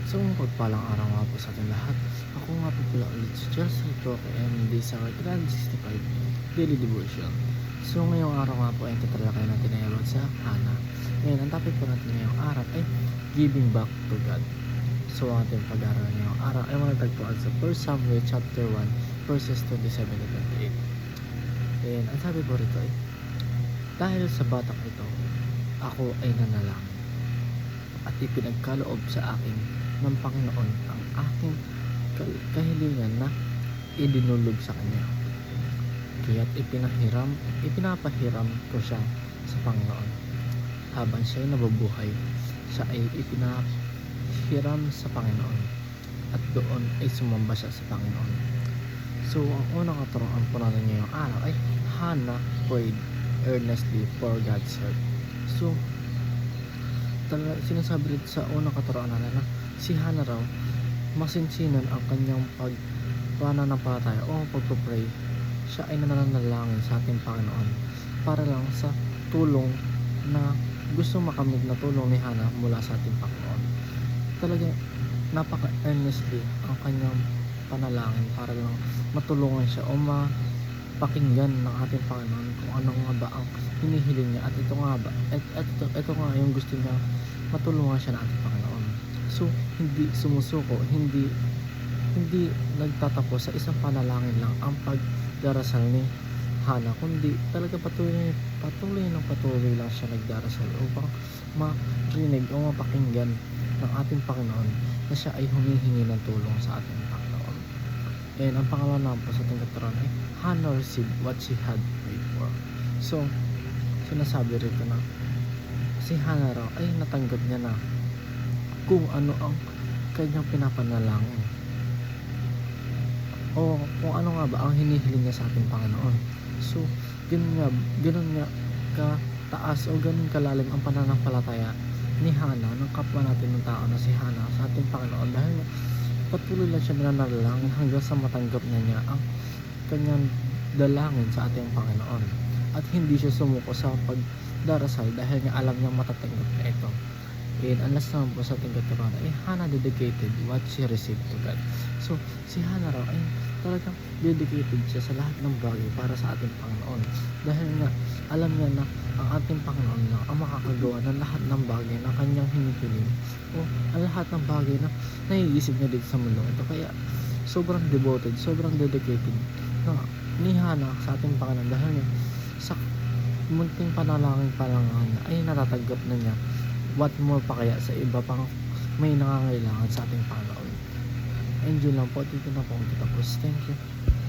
So, pagpalang araw nga po sa ating lahat. Ako nga po pala ulit si Chelsea Roque and this is our 365 Daily Devotion. So, ngayong araw nga po ay tatalakay natin na about sa Hana. Ngayon, ang topic po natin ngayong araw ay Giving Back to God. So, ang ating pag-aaral ngayong araw ay matatagpuan sa 1 Samuel chapter 1 verses 27 to 28. And ang sabi po rito ay, dahil sa batang ito, ako ay nanalangin at ipinagkaloob sa akin ng Panginoon ang aking kahilingan na idinulog sa Kanya. Kaya't ipinapahiram ko siya sa Panginoon. Habang siya'y nabubuhay, siya ay ipinahiram sa Panginoon at doon ay sumamba siya sa Panginoon. So, ang unang katuruan po natin ngayong araw ay Hannah prayed earnestly for God's help. So, sinasabi rin sa unang katuruan na si Hannah raw masinsinan ang kanyang pananampalataya o pagpupray. Siya ay nananalangin sa ating Panginoon para lang sa tulong na gusto makamit na tulong ni Hannah mula sa ating Panginoon. Talagang napaka-earnestly ang kanyang panalangin para lang matulungan siya o mapakinggan ng ating Panginoon kung ano nga ba ang hinihiling niya, at ito nga yung gusto niya, matulungan siya ng ating Panginoon. So, hindi sumusuko, hindi nagtatapos sa isang panalangin lang ang pagdarasal ni Hannah, kundi talaga patuloy lang siya nagdarasal upang marinig o mapakinggan ng ating Panginoon na siya ay humihingi ng tulong sa ating Panginoon. And ang pangalawa naman po sa ating katuruan ay Hannah received what she had prayed for. So, sinasabi rito na si Hannah raw ay natanggap niya na kung ano ang kanyang pinapanalangin o kung ano nga ba ang hinihiling niya sa ating Panginoon. So, ganun nga kataas o ganun kalalim ang pananampalataya ni Hannah, ng kapwa natin ng tao na si Hannah, sa ating Panginoon, dahil patuloy lang siya nananalangin hanggang sa matanggap niya ang kanyang dalangin sa ating Panginoon, at hindi siya sumuko sa pagdarasal dahil nga alam niyang matatanggap na ito. And ang last naman po sa ating katuruan ay Hannah dedicated what she received to God. So, si Hannah raw ay talagang dedicated siya sa lahat ng bagay para sa ating Panginoon, dahil nga alam niya na ang ating Panginoon na ang makakagawa ng lahat ng bagay na kanyang hinihiling o ang lahat ng bagay na naiisip niya dito sa mundo ito. Kaya sobrang devoted, sobrang dedicated na ni Hannah sa ating Panginoon, dahil nga sa munting panalangin pa lang ay natatanggap na niya. What more pa kaya sa iba pang may nangangailangan sa ating Panginoon. And yun lang po, dito na po ang tapos. Thank you.